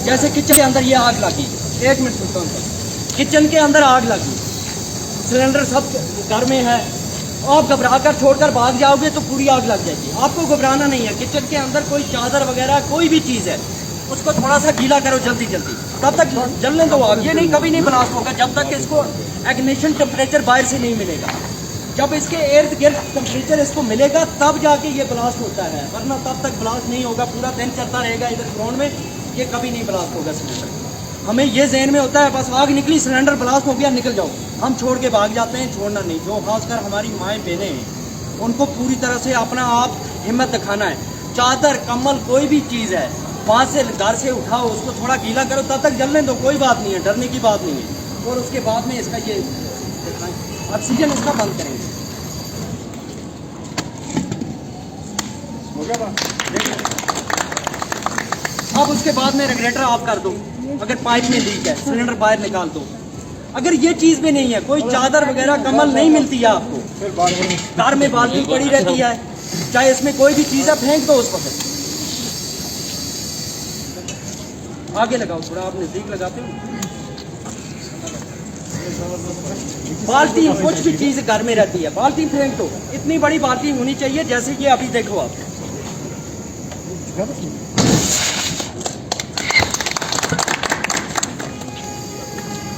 जैसे किचन के अंदर ये आग लगी, 1 मिनट सुनता हूँ, किचन के अंदर आग लगी, सिलेंडर सब घर में है, आप घबरा कर छोड़कर भाग जाओगे तो पूरी आग लग जाएगी। आपको घबराना नहीं है। किचन के अंदर कोई चादर वगैरह कोई भी चीज़ है उसको थोड़ा सा गीला करो जल्दी जल्दी, तब तक जलने दो आग। ये नहीं कभी नहीं ब्लास्ट होगा जब तक इसको इग्निशन टेम्परेचर बाहर से नहीं मिलेगा। जब इसके इर्द गिर्द टेम्परेचर इसको मिलेगा तब जाके ये ब्लास्ट होता है, वरना तब तक ब्लास्ट नहीं होगा। पूरा दिन चलता रहेगा इधर ग्राउंड में, ये कभी नहीं ब्लास्ट होगा सिलेंडर। हमें ये ज़हन में होता है बस आग निकली सिलेंडर ब्लास्ट हो गया निकल जाओ, हम छोड़ के भाग जाते हैं। छोड़ना नहीं। जो खासकर हमारी माएँ बहनें हैं उनको पूरी तरह से अपना आप हिम्मत दिखाना है। चादर कम्बल कोई भी चीज़ है वहाँ से घर से उठाओ, उसको थोड़ा गीला करो, तब तक जलने दो, कोई बात नहीं है, डरने की बात नहीं है। और उसके बाद में इसका ये ऑक्सीजन इसका बंद करेंगे। अब उसके बाद में रेगुलेटर ऑफ कर दो। अगर पाइप में लीक है सिलेंडर बाहर निकाल दो। अगर ये चीज़ भी नहीं है, कोई चादर वगैरह कम्बल नहीं मिलती है आपको, घर में बाल्टी पड़ी रहती है, चाहे इसमें कोई भी चीज़ है फेंक दो उसको। फिर आगे लगाओ थोड़ा, आप नजदीक लगाते हो। बाल्टी कुछ भी चीज घर में रहती है, बाल्टी फेंक दो। इतनी बड़ी बाल्टी होनी चाहिए जैसे कि अभी देखो आप,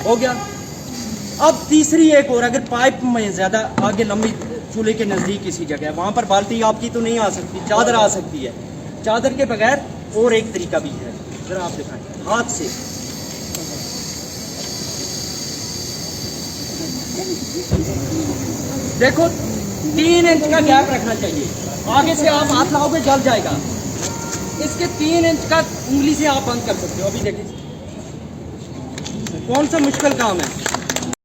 हो गया। अब तीसरी एक और, अगर पाइप में ज्यादा आगे लंबी चूल्हे के नजदीक किसी जगह वहां पर बाल्टी आपकी तो नहीं आ सकती, चादर आ सकती है। चादर के बगैर और एक तरीका भी है, जरा आप दिखाएं हाथ से। देखो 3 इंच का गैप रखना चाहिए, आगे से आप हाथ लाओगे जल जाएगा। इसके 3 इंच का उंगली से आप बंद कर सकते हो। अभी देखिए कौन सा मुश्किल काम है।